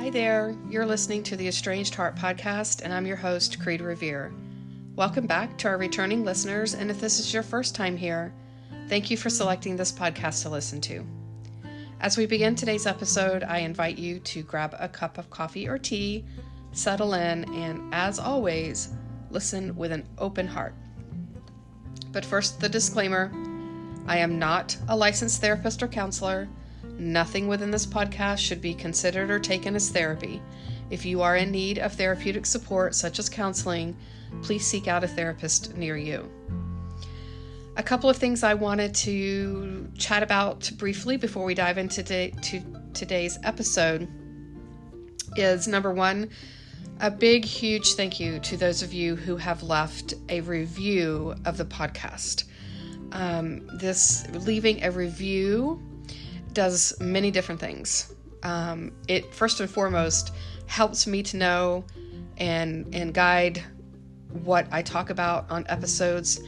Hi there, you're listening to the Estranged Heart podcast, and I'm your host, Kreed Revere. Welcome back to our returning listeners, and if this is your first time here, thank you for selecting this podcast to listen to. As we begin today's episode, I invite you to grab a cup of coffee or tea, settle in, and as always, listen with an open heart. But first, the disclaimer, I am not a licensed therapist or counselor. Nothing within this podcast should be considered or taken as therapy. If you are in need of therapeutic support, such as counseling, please seek out a therapist near you. A couple of things I wanted to chat about briefly before we dive into today's episode is, number one, a big, huge thank you to those of you who have left a review of the podcast. Leaving a review does many different things. It first and foremost helps me to know and guide what I talk about on episodes,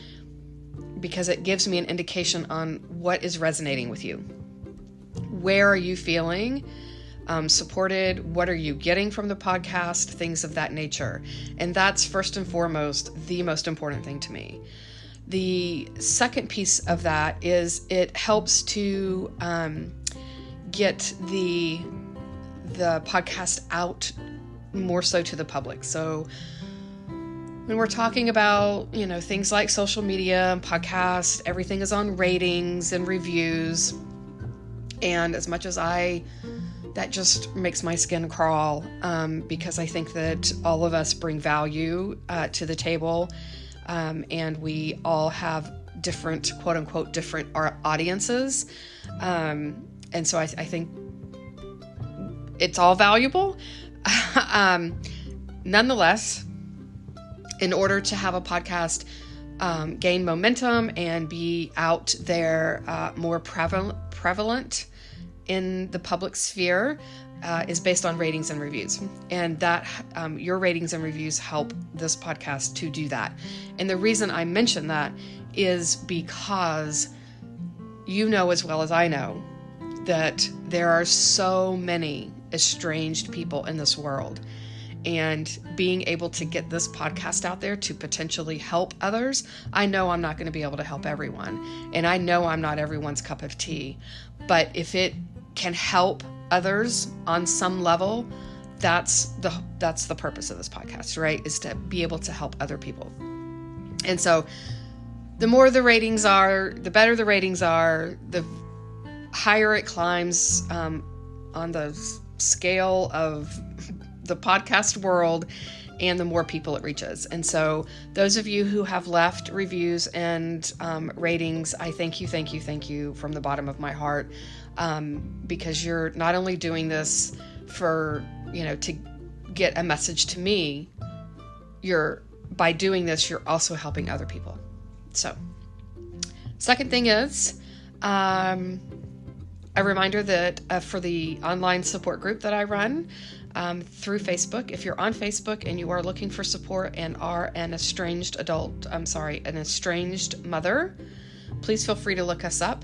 because it gives me an indication on what is resonating with you. Where are you feeling supported? What are you getting from the podcast? Things of that nature. And that's first and foremost the most important thing to me. The second piece of that is it helps to get the podcast out more so to the public. So when we're talking about, things like social media and podcasts, everything is on ratings and reviews. And as much as that just makes my skin crawl, because I think that all of us bring value to the table. And we all have different, quote unquote, different audiences. And so I think it's all valuable. Nonetheless, in order to have a podcast gain momentum and be out there more prevalent in the public sphere, is based on ratings and reviews. And that your ratings and reviews help this podcast to do that. And the reason I mention that is because you know as well as I know that there are so many estranged people in this world. And being able to get this podcast out there to potentially help others, I know I'm not going to be able to help everyone. And I know I'm not everyone's cup of tea. But if it can help others on some level, that's the purpose of this podcast, right? Is to be able to help other people. And so the more the ratings are, the better the ratings are, the higher it climbs on the scale of the podcast world, and the more people it reaches. And so those of you who have left reviews and ratings, I thank you from the bottom of my heart, because you're not only doing this for, to get a message to me, by doing this, you're also helping other people. So, second thing is, a reminder that for the online support group that I run through Facebook, if you're on Facebook and you are looking for support and are an estranged mother, please feel free to look us up.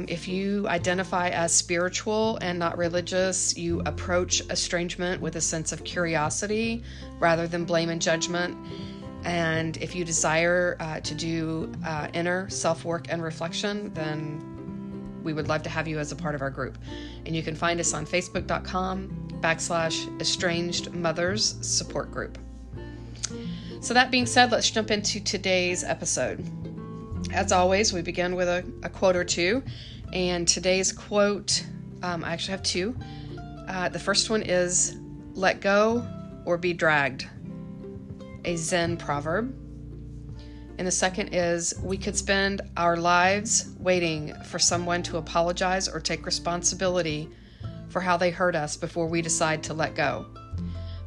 If you identify as spiritual and not religious, you approach estrangement with a sense of curiosity rather than blame and judgment. And if you desire to do inner self-work and reflection, then we would love to have you as a part of our group. And you can find us on facebook.com/estranged mothers support group. So that being said, let's jump into today's episode. As always, we begin with a quote or two. And today's quote, I actually have two. The first one is, "Let go or be dragged," a Zen proverb. And the second is, "We could spend our lives waiting for someone to apologize or take responsibility for how they hurt us before we decide to let go.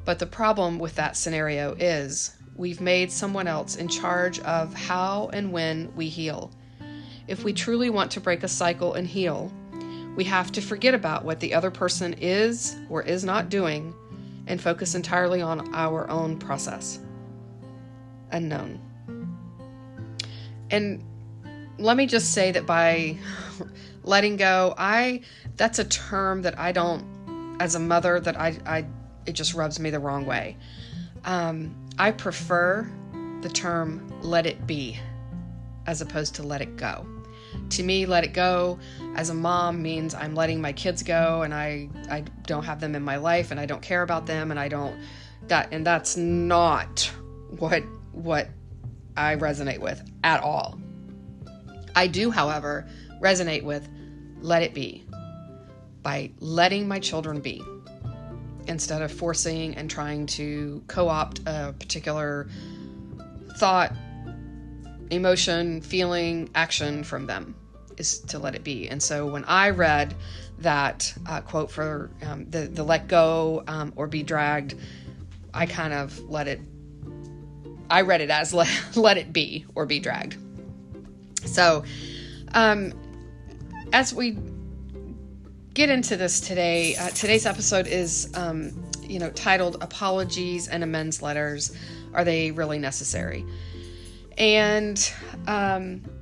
But the problem with that scenario is we've made someone else in charge of how and when we heal. If we truly want to break a cycle and heal, we have to forget about what the other person is or is not doing and focus entirely on our own process." Unknown. And let me just say that by letting go, that's a term that I don't as a mother that it just rubs me the wrong way. I prefer the term let it be as opposed to let it go. To me, let it go as a mom means I'm letting my kids go, and I don't have them in my life, and I don't care about them, and that's not what I resonate with at all. I do, however, resonate with let it be, by letting my children be, instead of forcing and trying to co-opt a particular thought, emotion, feeling, action from them, is to let it be. And so when I read that quote for the let go or be dragged, I kind of I read it as let it be or be dragged. So as we get into this today, today's episode is titled Apologies and Amends Letters. Are they really necessary? And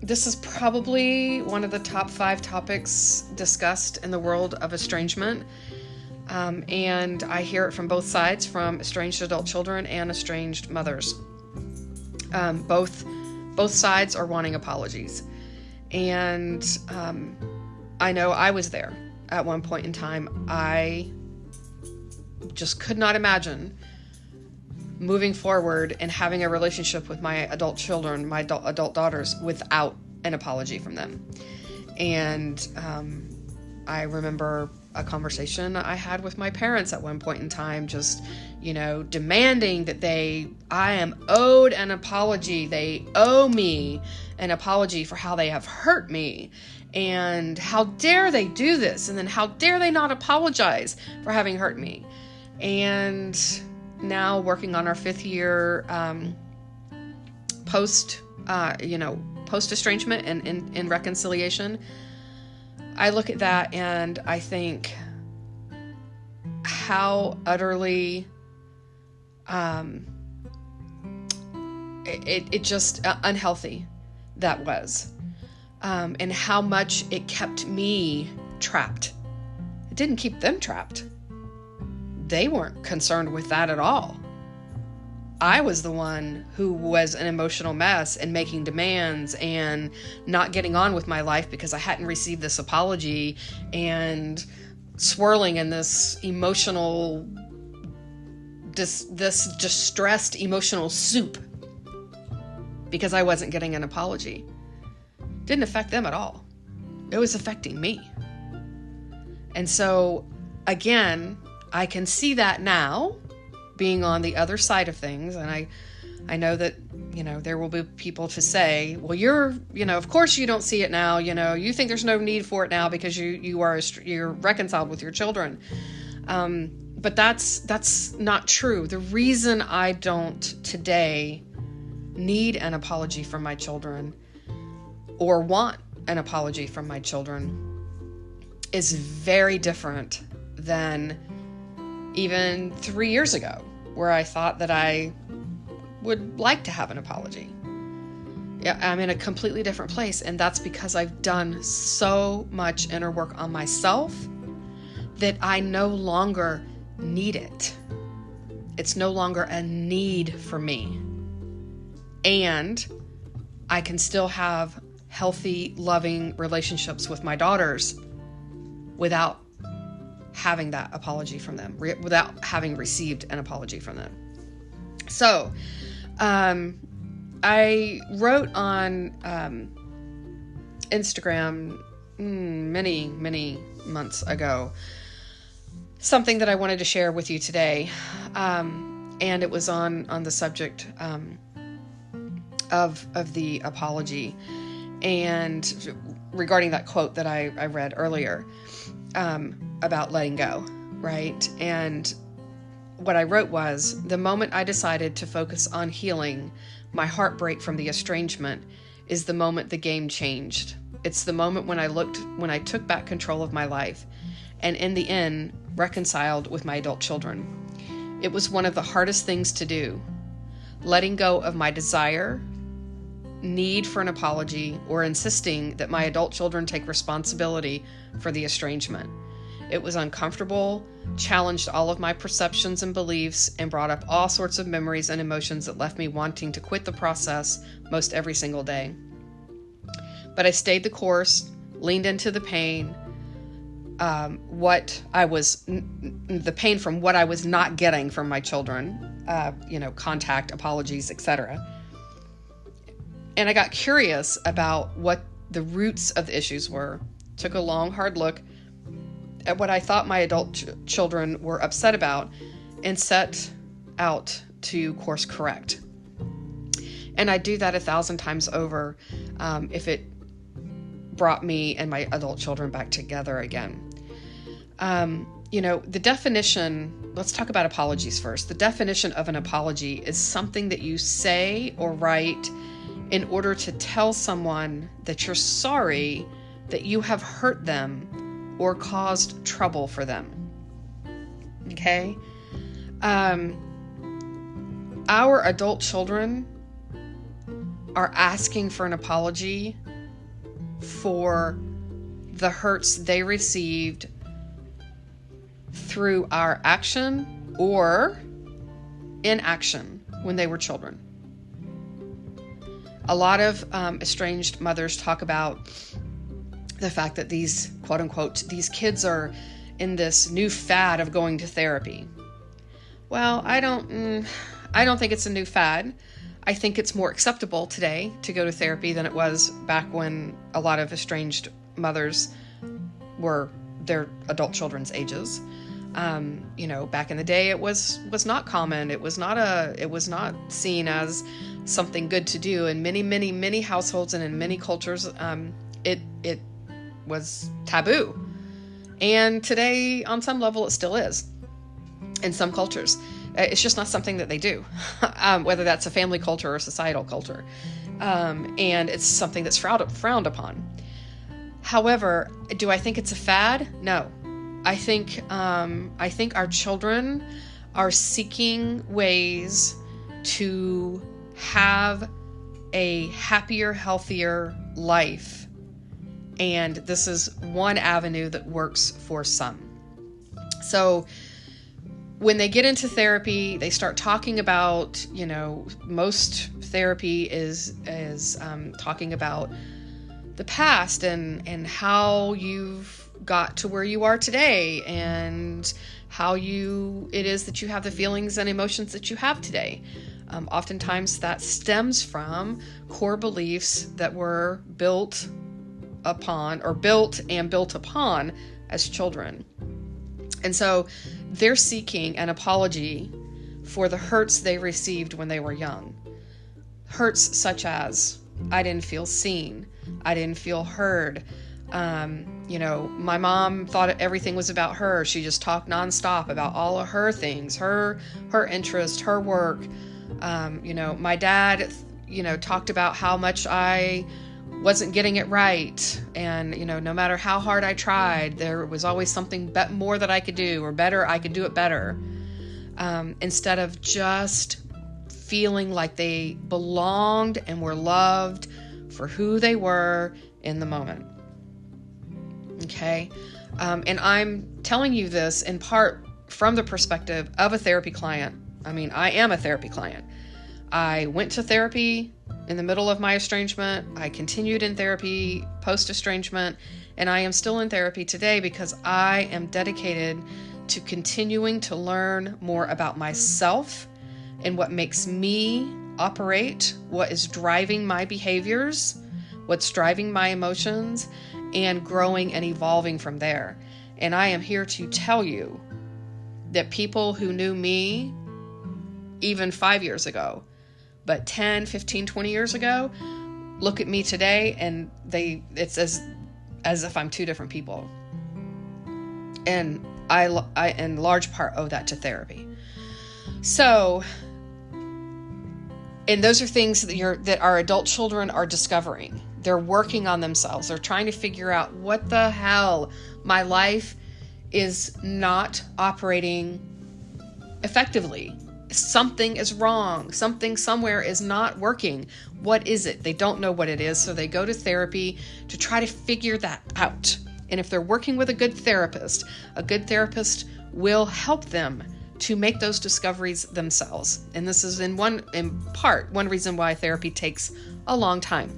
this is probably one of the top 5 topics discussed in the world of estrangement. And I hear it from both sides, from estranged adult children and estranged mothers. Both sides are wanting apologies. And I know I was there at one point in time. I just could not imagine moving forward and having a relationship with my adult children, my adult daughters, without an apology from them. And I remember a conversation I had with my parents at one point in time, just, demanding that I am owed an apology. They owe me an apology for how they have hurt me. And how dare they do this? And then how dare they not apologize for having hurt me? And now working on our 5th year post estrangement and in reconciliation, I look at that and I think how utterly it just unhealthy that was, and how much it kept me trapped. It didn't keep them trapped. They weren't concerned with that at all. I was the one who was an emotional mess and making demands and not getting on with my life because I hadn't received this apology, and swirling in this emotional, this distressed emotional soup because I wasn't getting an apology. Didn't affect them at all. It was affecting me. And so, again, I can see that now, being on the other side of things, and I know that, there will be people to say, well, you're of course you don't see it now, you think there's no need for it now because you're reconciled with your children. But that's not true. The reason I don't today need an apology from my children or want an apology from my children is very different than even 3 years ago, where I thought that I would like to have an apology. Yeah, I'm in a completely different place, and that's because I've done so much inner work on myself that I no longer need it. It's no longer a need for me. And I can still have healthy, loving relationships with my daughters without having that apology from them, without having received an apology from them. So, I wrote on Instagram many, many months ago something that I wanted to share with you today, and it was on the subject of the apology, and regarding that quote that I read earlier about letting go, right? And what I wrote was, the moment I decided to focus on healing my heartbreak from the estrangement is the moment the game changed. It's the moment when I took back control of my life, and in the end, reconciled with my adult children. It was one of the hardest things to do, letting go of my desire, need for an apology, or insisting that my adult children take responsibility for the estrangement. It was uncomfortable, challenged all of my perceptions and beliefs, and brought up all sorts of memories and emotions that left me wanting to quit the process most every single day. But I stayed the course, leaned into the pain, the pain from what I was not getting from my children, contact, apologies, etc. And I got curious about what the roots of the issues were. Took a long, hard look at what I thought my adult children were upset about and set out to course correct. And I do that 1,000 times over if it brought me and my adult children back together again. The definition, let's talk about apologies first. The definition of an apology is something that you say or write in order to tell someone that you're sorry that you have hurt them or caused trouble for them. Okay? Our adult children are asking for an apology for the hurts they received through our action or inaction when they were children. A lot of estranged mothers talk about the fact that these, quote unquote, these kids are in this new fad of going to therapy. Well, I don't think it's a new fad. I think it's more acceptable today to go to therapy than it was back when a lot of estranged mothers were their adult children's ages. Back in the day, it was not common. It was not seen as something good to do. In many, many, many households and in many cultures, it was taboo. And today, on some level, it still is. In some cultures, it's just not something that they do, whether that's a family culture or a societal culture. And it's something that's frowned upon. However, do I think it's a fad? No. I think our children are seeking ways to have a happier, healthier life. And this is one avenue that works for some. So when they get into therapy, they start talking about, most therapy is talking about the past and how you've got to where you are today and how it is that you have the feelings and emotions that you have today. Oftentimes that stems from core beliefs that were built upon as children. And so they're seeking an apology for the hurts they received when they were young. Hurts such as, I didn't feel seen. I didn't feel heard. My mom thought everything was about her. She just talked nonstop about all of her things, her interest, her work. My dad, talked about how much I wasn't getting it right. And, no matter how hard I tried, there was always something more that I could do, or better, I could do it better. Instead of just feeling like they belonged and were loved for who they were in the moment. Okay? And I'm telling you this in part from the perspective of a therapy client. I mean, I am a therapy client. I went to therapy in the middle of my estrangement. I continued in therapy post-estrangement, and I am still in therapy today because I am dedicated to continuing to learn more about myself and what makes me operate, what is driving my behaviors, what's driving my emotions, and growing and evolving from there. And I am here to tell you that people who knew me even 5 years ago, but 10, 15, 20 years ago, look at me today and it's as if I'm two different people. And I in large part owe that to therapy. So, and those are things that our adult children are discovering. They're working on themselves. They're trying to figure out, what the hell? My life is not operating effectively. Something is wrong. Something somewhere is not working. What is it? They don't know what it is, so they go to therapy to try to figure that out. And if they're working with a good therapist will help them to make those discoveries themselves. And this is in part one reason why therapy takes a long time.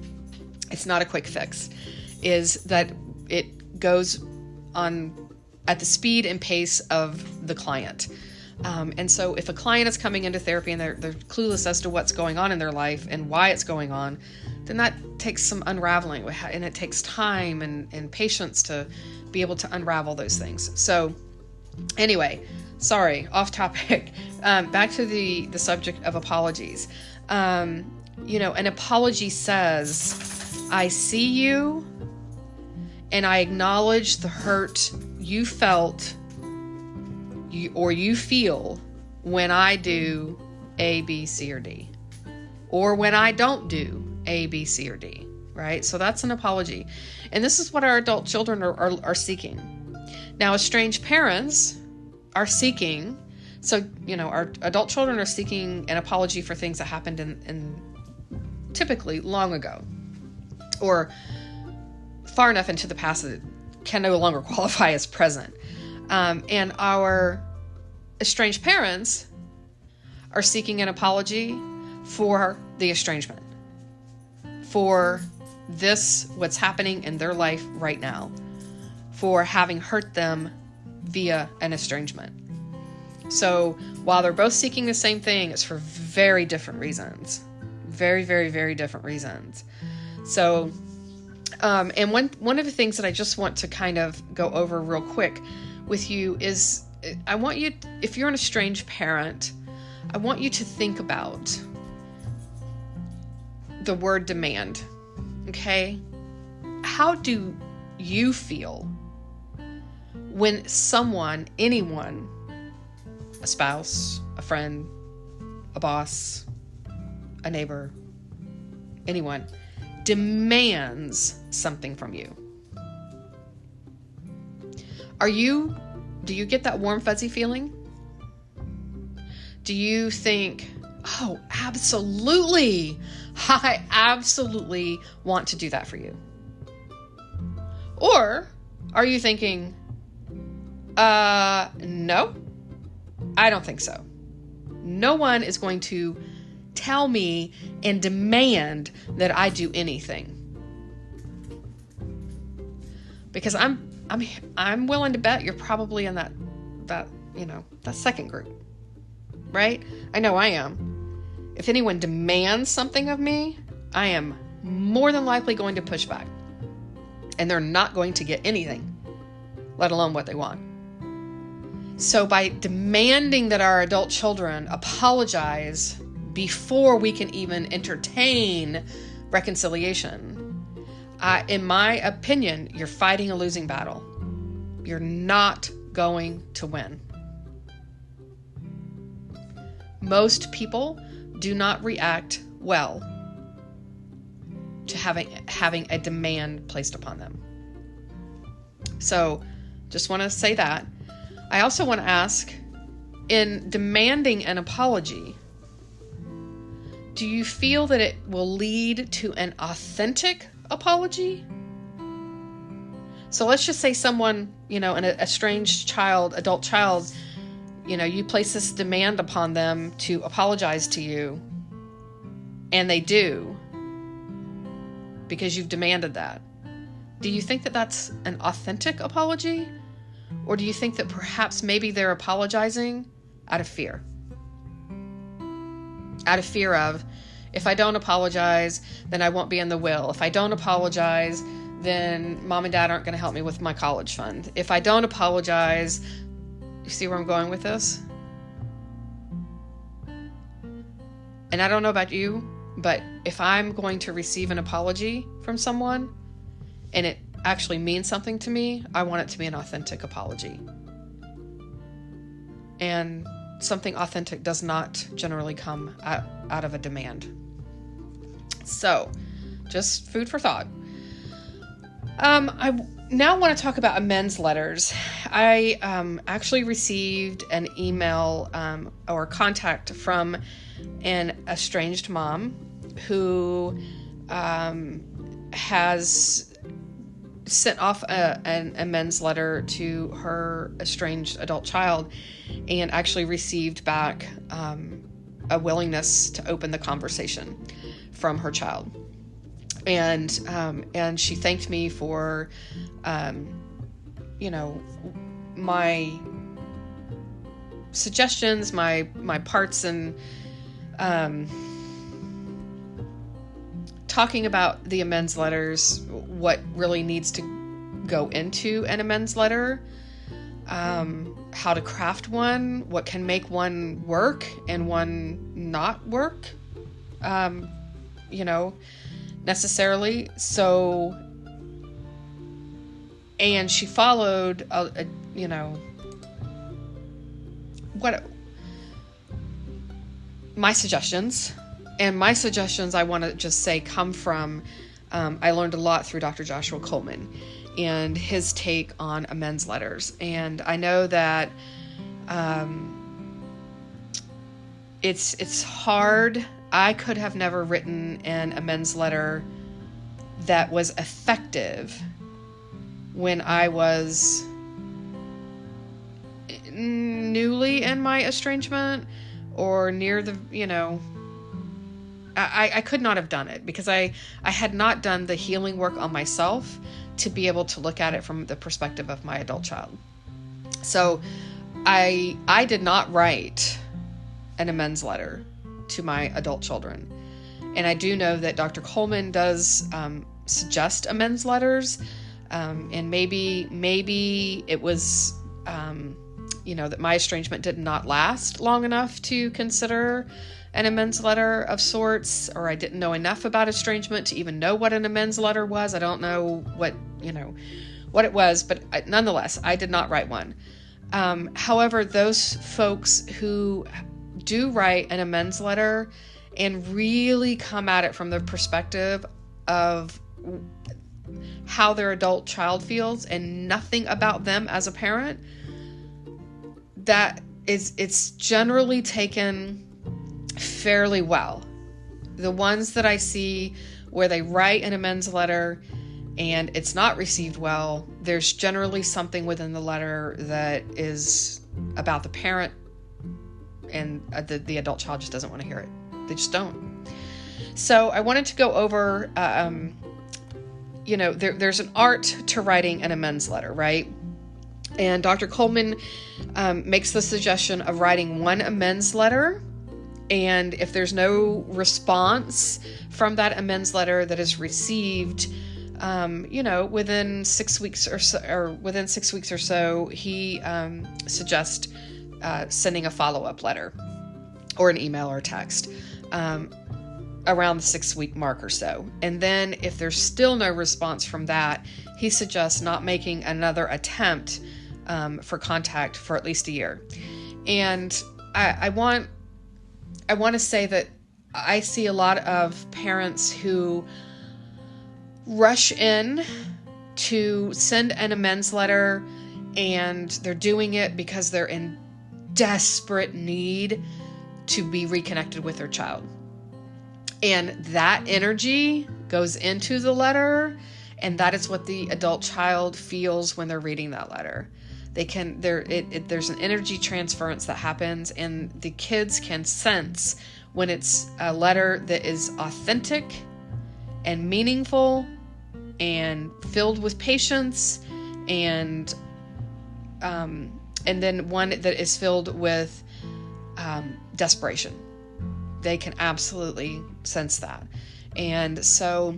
It's not a quick fix, is that it goes on at the speed and pace of the client. And so if a client is coming into therapy and they're clueless as to what's going on in their life and why it's going on, then that takes some unraveling, and it takes time and patience to be able to unravel those things. So anyway, sorry, off topic. Back to the subject of apologies. An apology says, I see you and I acknowledge the hurt you felt or you feel when I do A, B, C, or D, or when I don't do A, B, C, or D, right? So that's an apology. And this is what our adult children are seeking. Now, estranged parents are seeking, our adult children are seeking an apology for things that happened in typically long ago, or far enough into the past that it can no longer qualify as present. And our estranged parents are seeking an apology for the estrangement, for what's happening in their life right now, for having hurt them via an estrangement. So while they're both seeking the same thing, it's for very different reasons. Very, very, very different reasons. So, and one of the things that I just want to kind of go over real quick with you is, I want you, if you're an estranged parent, I want you to think about the word demand. Okay? How do you feel when anyone, a spouse, a friend, a boss, a neighbor, anyone, demands something from you? Do you get that warm, fuzzy feeling? Do you think, oh, absolutely, I absolutely want to do that for you? Or are you thinking, no, I don't think so. No one is going to tell me and demand that I do anything. Because I'm willing to bet you're probably in that second group, right? I know I am. If anyone demands something of me, I am more than likely going to push back. And they're not going to get anything, let alone what they want. So by demanding that our adult children apologize before we can even entertain reconciliation, in my opinion, you're fighting a losing battle. You're not going to win. Most people do not react well to having a demand placed upon them. So just want to say that. I also want to ask, in demanding an apology, do you feel that it will lead to an authentic apology? So let's just say someone, an estranged adult child, you place this demand upon them to apologize to you, and they do, because you've demanded that. Do you think that that's an authentic apology? Or do you think that perhaps maybe they're apologizing out of fear? Out of fear of, if I don't apologize, then I won't be in the will. If I don't apologize, then mom and dad aren't going to help me with my college fund. If I don't apologize, you see where I'm going with this? And I don't know about you, but if I'm going to receive an apology from someone and it actually means something to me, I want it to be an authentic apology. And something authentic does not generally come out of a demand. So, just food for thought. I now want to talk about amends letters. I actually received an email or contact from an estranged mom who has sent off an amends letter to her estranged adult child and actually received back a willingness to open the conversation from her child. And she thanked me for, my suggestions, my parts in talking about the amends letters, what really needs to go into an amends letter, how to craft one, what can make one work and one not work, necessarily. So, and she followed, my suggestions. And my suggestions, I want to just say, come from, I learned a lot through Dr. Joshua Coleman and his take on amends letters. And I know that it's hard. I could have never written an amends letter that was effective when I was newly in my estrangement or near the, I could not have done it because I had not done the healing work on myself to be able to look at it from the perspective of my adult child. So I did not write an amends letter to my adult children. And I do know that Dr. Coleman does suggest amends letters. And maybe it was, that my estrangement did not last long enough to consider an amends letter of sorts, or I didn't know enough about estrangement to even know what an amends letter was. I don't know what it was, but nonetheless, I did not write one. However, those folks who do write an amends letter and really come at it from the perspective of how their adult child feels and nothing about them as a parent, it's generally taken fairly well. The ones that I see where they write an amends letter and it's not received well, there's generally something within the letter that is about the parent, and the adult child just doesn't want to hear it. They just don't. So I wanted to go over, there's an art to writing an amends letter, right? And Dr. Coleman makes the suggestion of writing one amends letter. And if there's no response from that amends letter that is received, within 6 weeks or so, he suggests sending a follow-up letter or an email or a text around the 6-week mark or so. And then if there's still no response from that, he suggests not making another attempt for contact for at least a year. And I want to say that I see a lot of parents who rush in to send an amends letter, and they're doing it because they're in desperate need to be reconnected with their child. And that energy goes into the letter, and that is what the adult child feels when they're reading that letter. There's an energy transference that happens, and the kids can sense when it's a letter that is authentic and meaningful and filled with patience, and then one that is filled with desperation. They can absolutely sense that. And so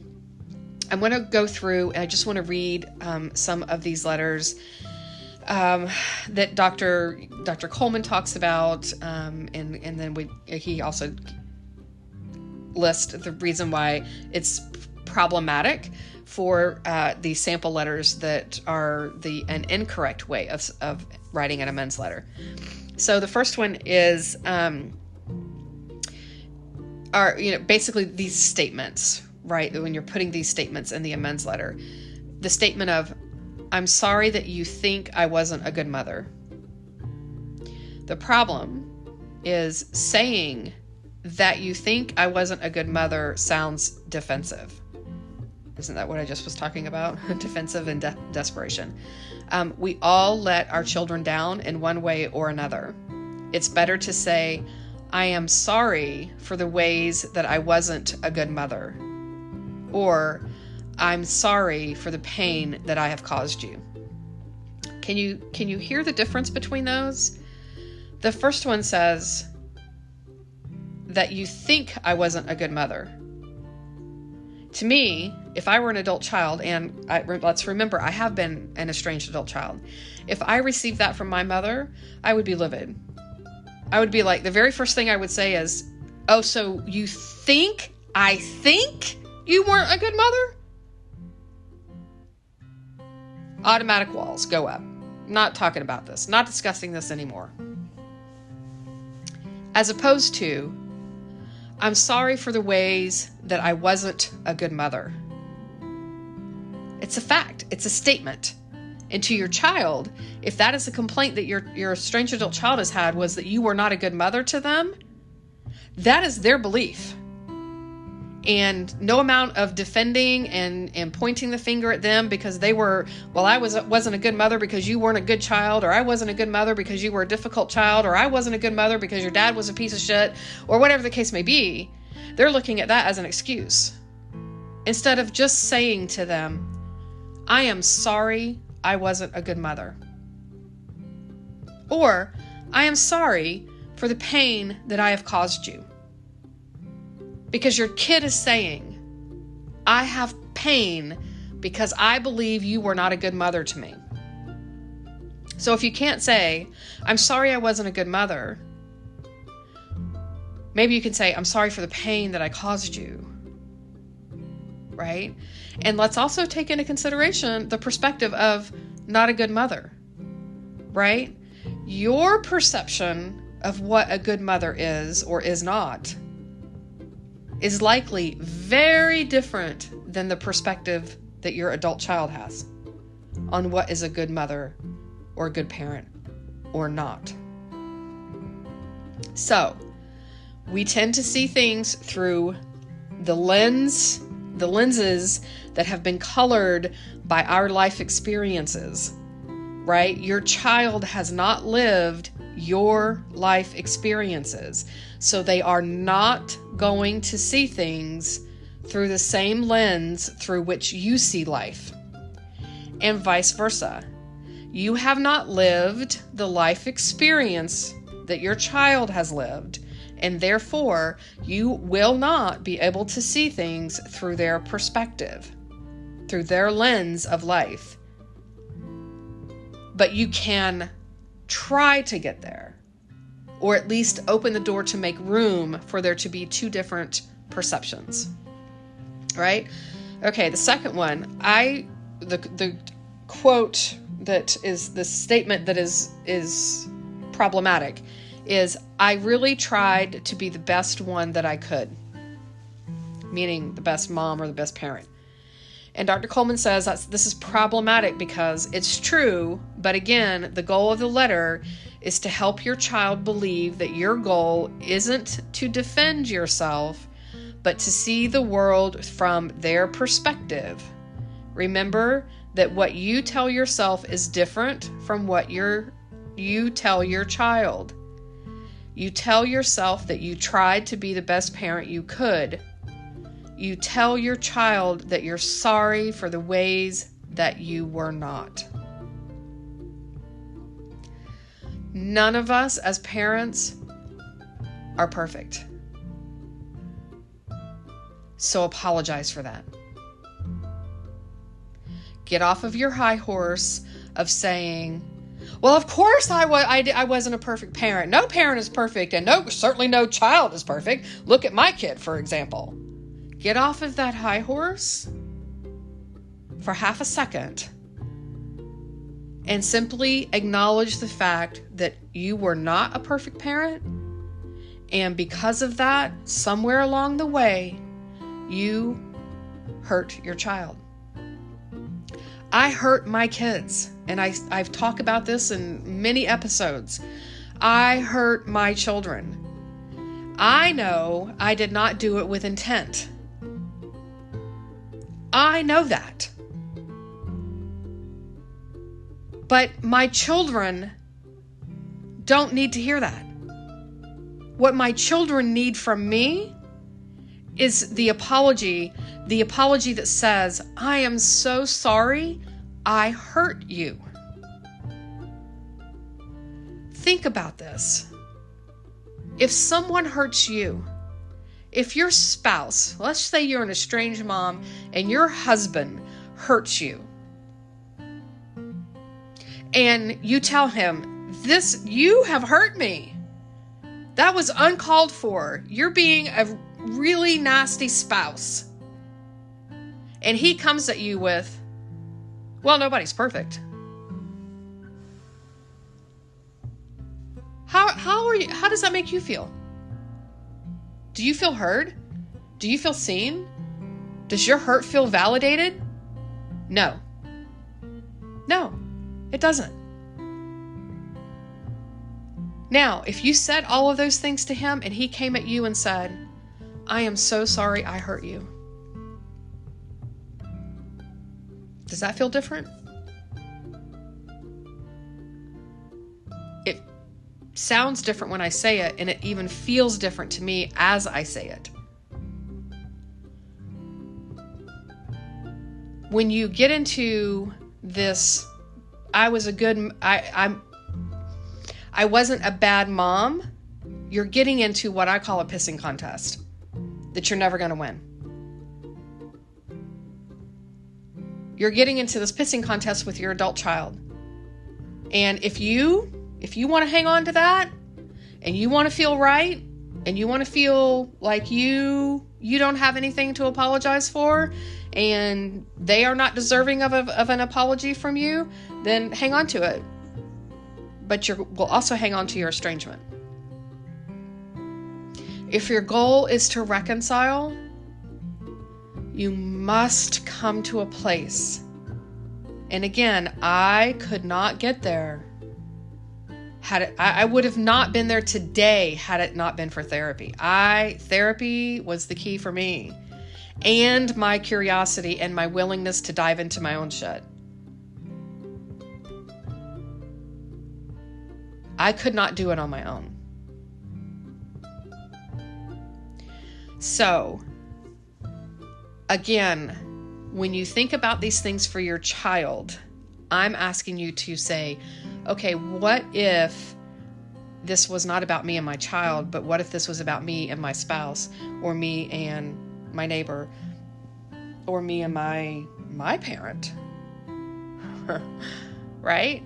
I'm going to go through, and I just want to read some of these letters that Dr. Coleman talks about, and then he also lists the reason why it's problematic for the sample letters that are an incorrect way of writing an amends letter. So the first one is basically these statements, right? When you're putting these statements in the amends letter, the statement of, "I'm sorry that you think I wasn't a good mother." The problem is saying that you think I wasn't a good mother sounds defensive. Isn't that what I just was talking about? Defensive and desperation. We all let our children down in one way or another. It's better to say, I am sorry for the ways that I wasn't a good mother. Or, I'm sorry for the pain that I have caused you. Can you hear the difference between those? The first one says that you think I wasn't a good mother. To me, if I were an adult child, and let's remember, I have been an estranged adult child. If I received that from my mother, I would be livid. I would be like, the very first thing I would say is, oh, so you think I think you weren't a good mother? Automatic walls go up. Not talking about this. Not discussing this anymore. As opposed to, I'm sorry for the ways that I wasn't a good mother. It's a fact. It's a statement. And to your child, if that is a complaint that your estranged adult child has had, was that you were not a good mother to them, that is their belief. And no amount of defending and pointing the finger at them because they were, well, I wasn't a good mother because you weren't a good child, or I wasn't a good mother because you were a difficult child, or I wasn't a good mother because your dad was a piece of shit, or whatever the case may be. They're looking at that as an excuse. Instead of just saying to them, I am sorry I wasn't a good mother. Or, I am sorry for the pain that I have caused you. Because your kid is saying, I have pain because I believe you were not a good mother to me. So if you can't say, I'm sorry I wasn't a good mother, maybe you can say, I'm sorry for the pain that I caused you. Right? And let's also take into consideration the perspective of not a good mother. Right? Your perception of what a good mother is or is not is likely very different than the perspective that your adult child has on what is a good mother or a good parent or not. So, we tend to see things through the lenses that have been colored by our life experiences, right? Your child has not lived your life experiences, so they are not going to see things through the same lens through which you see life, and vice versa. You have not lived the life experience that your child has lived, and therefore you will not be able to see things through their perspective, through their lens of life. But you can try to get there, or at least open the door to make room for there to be two different perceptions, right? Okay, the second one, the quote that is the statement that is problematic is, I really tried to be the best one that I could, meaning the best mom or the best parent. And Dr. Coleman says this is problematic because it's true, but again, the goal of the letter is to help your child believe that your goal isn't to defend yourself, but to see the world from their perspective. Remember that what you tell yourself is different from what you tell your child. You tell yourself that you tried to be the best parent you could. You tell your child that you're sorry for the ways that you were not. None of us as parents are perfect. So apologize for that. Get off of your high horse of saying, well, of course I wasn't a perfect parent. No parent is perfect, and certainly no child is perfect. Look at my kid, for example. Get off of that high horse for half a second and simply acknowledge the fact that you were not a perfect parent, and because of that, somewhere along the way, you hurt your child. I hurt my kids, and I've talked about this in many episodes. I hurt my children. I know I did not do it with intent. I know that. But my children don't need to hear that. What my children need from me is the apology that says, I am so sorry I hurt you. Think about this. If someone hurts you, if your spouse, let's say you're an estranged mom and your husband hurts you, and you tell him, you have hurt me. That was uncalled for. You're being a really nasty spouse. And he comes at you with, well, nobody's perfect. How does that make you feel? Do you feel heard? Do you feel seen? Does your hurt feel validated? No. No, it doesn't. Now, if you said all of those things to him and he came at you and said, I am so sorry I hurt you. Does that feel different? It sounds different when I say it, and it even feels different to me as I say it. When you get into this, I wasn't a bad mom, you're getting into what I call a pissing contest that you're never going to win. You're getting into this pissing contest with your adult child. And if you want to hang on to that, and you want to feel right, and you want to feel like you don't have anything to apologize for, and they are not deserving of an apology from you, then hang on to it. But you will also hang on to your estrangement. If your goal is to reconcile, you must come to a place. And again, I could not get there. I would have not been there today had it not been for therapy. Therapy was the key for me. And my curiosity and my willingness to dive into my own shit. I could not do it on my own. So, again, when you think about these things for your child, I'm asking you to say, okay, what if this was not about me and my child, but what if this was about me and my spouse, or me and my neighbor, or me and my parent? Right?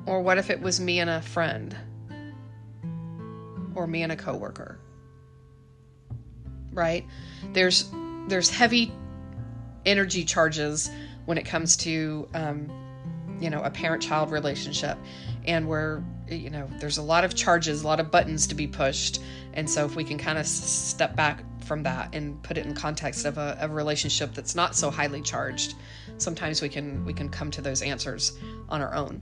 Or what if it was me and a friend? Or me and a coworker? Right? There's heavy energy charges when it comes to, a parent-child relationship. And there's a lot of charges, a lot of buttons to be pushed. And so if we can kind of step back from that and put it in context of a relationship that's not so highly charged, sometimes we can come to those answers on our own.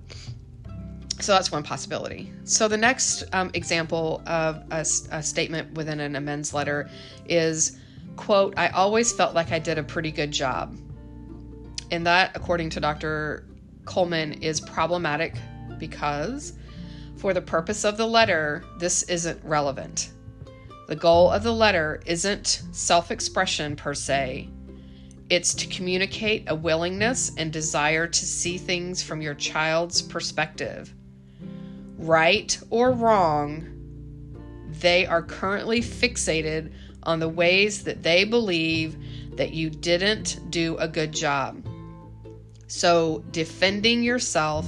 So that's one possibility. So the next example of a statement within an amends letter is, quote, I always felt like I did a pretty good job. And that, according to Dr. Coleman, is problematic because for the purpose of the letter, this isn't relevant. The goal of the letter isn't self-expression per se. It's to communicate a willingness and desire to see things from your child's perspective. Right or wrong, they are currently fixated on the ways that they believe that you didn't do a good job. So defending yourself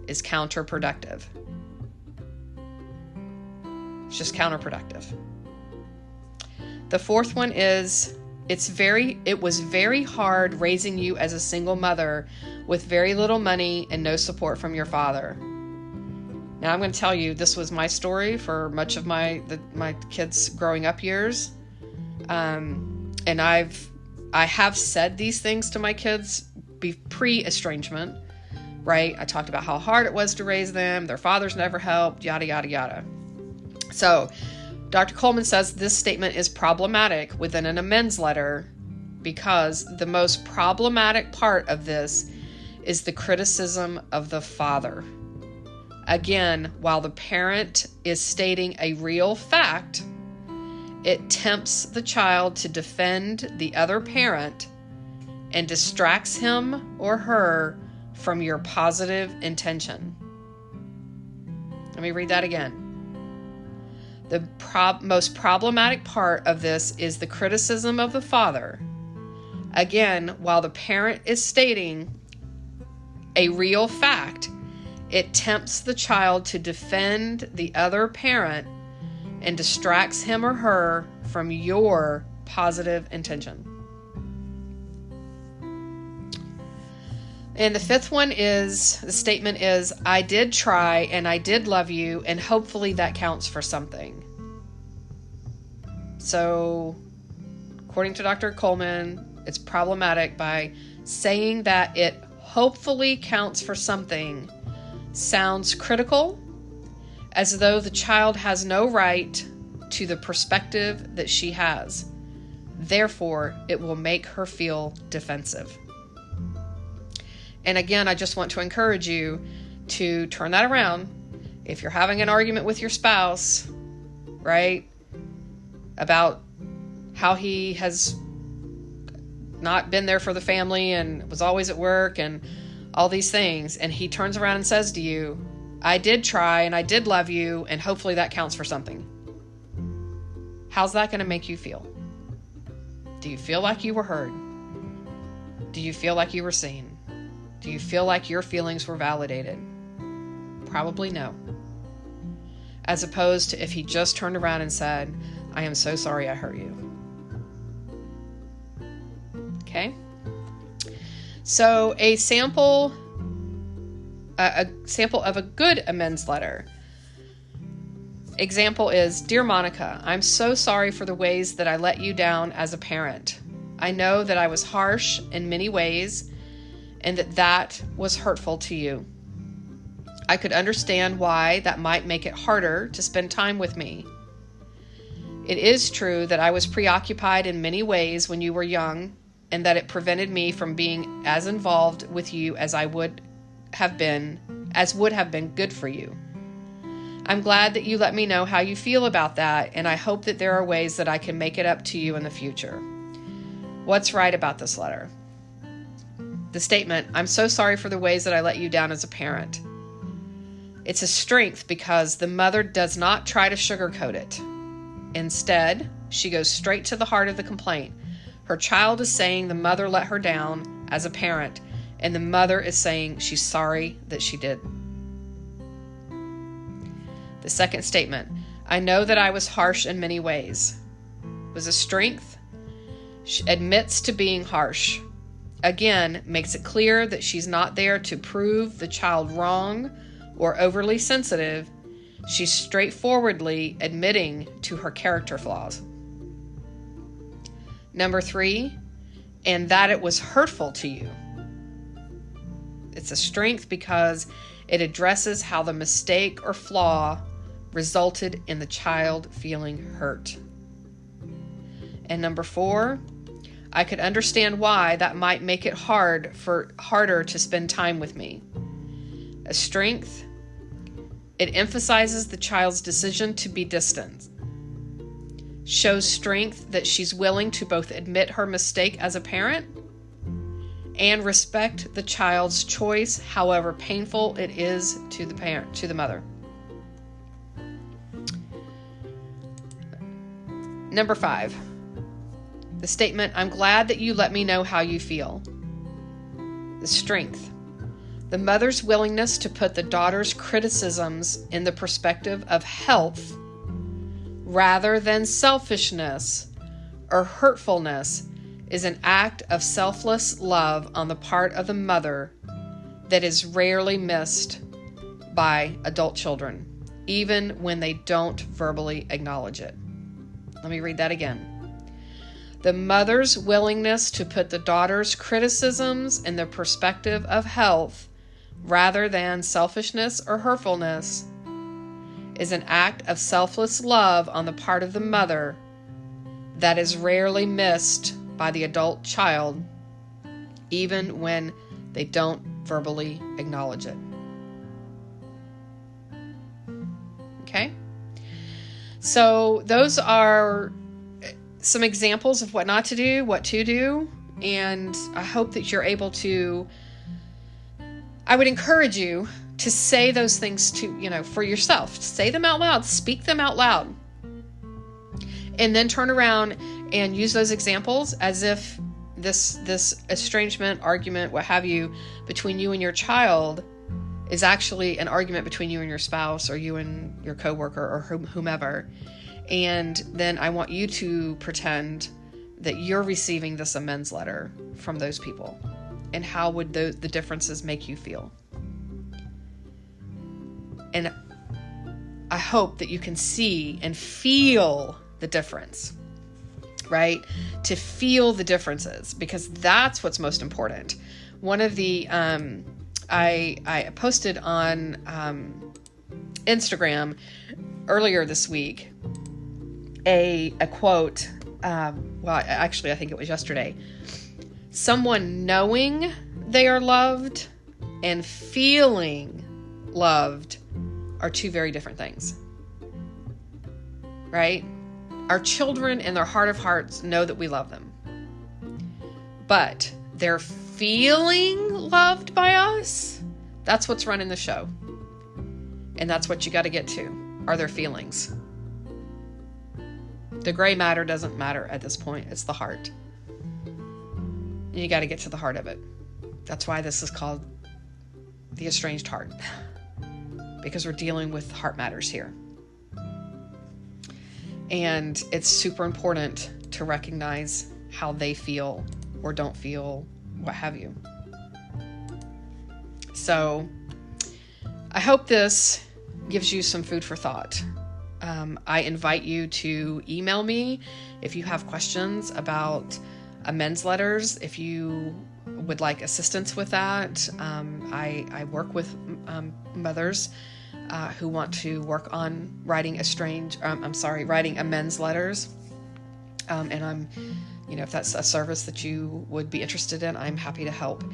is counterproductive. It's just counterproductive. The fourth one is, it was very hard raising you as a single mother with very little money and no support from your father. Now, I'm going to tell you, this was my story for much of my kids' growing up years. And I have said these things to my kids pre-estrangement, right? I talked about how hard it was to raise them. Their fathers never helped, yada, yada, yada. So Dr. Coleman says this statement is problematic within an amends letter because the most problematic part of this is the criticism of the father. Again, while the parent is stating a real fact, it tempts the child to defend the other parent and distracts him or her from your positive intention. Let me read that again. The most problematic part of this is the criticism of the father. Again, while the parent is stating a real fact, it tempts the child to defend the other parent and distracts him or her from your positive intention. And the fifth one is, the statement is, I did try and I did love you, and hopefully that counts for something. So, according to Dr. Coleman, it's problematic by saying that it hopefully counts for something. Sounds critical, as though the child has no right to the perspective that she has. Therefore, it will make her feel defensive. And again, I just want to encourage you to turn that around. If you're having an argument with your spouse, right, about how he has not been there for the family and was always at work and all these things, and he turns around and says to you, I did try and I did love you, and hopefully that counts for something. How's that going to make you feel? Do you feel like you were heard? Do you feel like you were seen? Do you feel like your feelings were validated? Probably no. As opposed to if he just turned around and said, I am so sorry I hurt you. Okay? So a sample of a good amends letter. Example is, Dear Monica, I'm so sorry for the ways that I let you down as a parent. I know that I was harsh in many ways and that was hurtful to you. I could understand why that might make it harder to spend time with me. It is true that I was preoccupied in many ways when you were young, and that it prevented me from being as involved with you as would have been good for you. I'm glad that you let me know how you feel about that, and I hope that there are ways that I can make it up to you in the future. What's right about this letter? The statement, I'm so sorry for the ways that I let you down as a parent. It's a strength because the mother does not try to sugarcoat it. Instead, she goes straight to the heart of the complaint. Her child is saying the mother let her down as a parent, and the mother is saying she's sorry that she did. The second statement, I know that I was harsh in many ways. Was a strength. She admits to being harsh. Again, makes it clear that she's not there to prove the child wrong or overly sensitive. She's straightforwardly admitting to her character flaws. Number 3, and that it was hurtful to you. It's a strength because it addresses how the mistake or flaw resulted in the child feeling hurt. And number 4, I could understand why that might make it harder to spend time with me. A strength, it emphasizes the child's decision to be distant. Shows strength that she's willing to both admit her mistake as a parent and respect the child's choice, however painful it is to the mother. Number 5. The statement, I'm glad that you let me know how you feel. The strength. The mother's willingness to put the daughter's criticisms in the perspective of health rather than selfishness or hurtfulness is an act of selfless love on the part of the mother that is rarely missed by adult children, even when they don't verbally acknowledge it. Let me read that again. The mother's willingness to put the daughter's criticisms in the perspective of health rather than selfishness or hurtfulness is an act of selfless love on the part of the mother that is rarely missed by the adult child, even when they don't verbally acknowledge it. Okay? So those are some examples of what not to do, what to do, and I hope that you're able to, I would encourage you to say those things to, for yourself. Say them out loud, speak them out loud, and then turn around and use those examples as if this estrangement, argument, what have you, between you and your child is actually an argument between you and your spouse, or you and your coworker, or whomever. And then I want you to pretend that you're receiving this amends letter from those people. And how would the differences make you feel? And I hope that you can see and feel the difference, right? To feel the differences, because that's what's most important. One of the, I posted on Instagram earlier this week a quote, actually I think it was yesterday. Someone knowing they are loved and feeling loved are two very different things, right? Our children in their heart of hearts know that we love them, but they're feeling loved by us. That's what's running the show. And that's what you got to get to, are their feelings. The gray matter doesn't matter at this point. It's the heart. And you got to get to the heart of it. That's why this is called the estranged heart, because we're dealing with heart matters here. And it's super important to recognize how they feel or don't feel, what have you. So I hope this gives you some food for thought. I invite you to email me if you have questions about amends letters, if you would like assistance with that. I work with mothers who want to work on writing amends letters. And I'm, if that's a service that you would be interested in, I'm happy to help.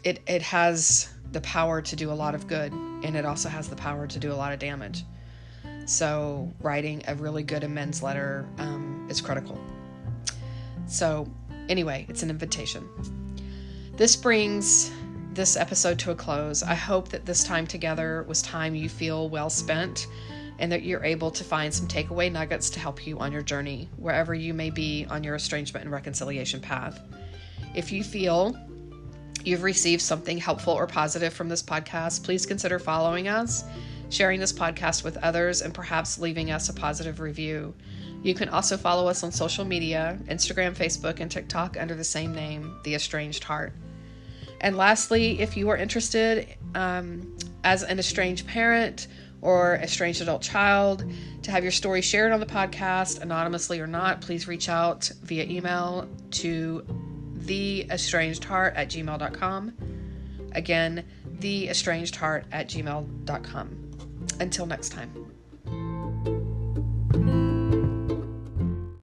It has the power to do a lot of good, and it also has the power to do a lot of damage. So writing a really good amends letter is critical. So anyway, it's an invitation. This brings this episode to a close. I hope that this time together was time you feel well spent, and that you're able to find some takeaway nuggets to help you on your journey, wherever you may be on your estrangement and reconciliation path. If you feel you've received something helpful or positive from this podcast, please consider following us, sharing this podcast with others, and perhaps leaving us a positive review. You can also follow us on social media, Instagram, Facebook, and TikTok under the same name, The Estranged Heart. And lastly, if you are interested as an estranged parent or estranged adult child to have your story shared on the podcast, anonymously or not, please reach out via email to theestrangedheart@gmail.com. Again, theestrangedheart@gmail.com. Until next time.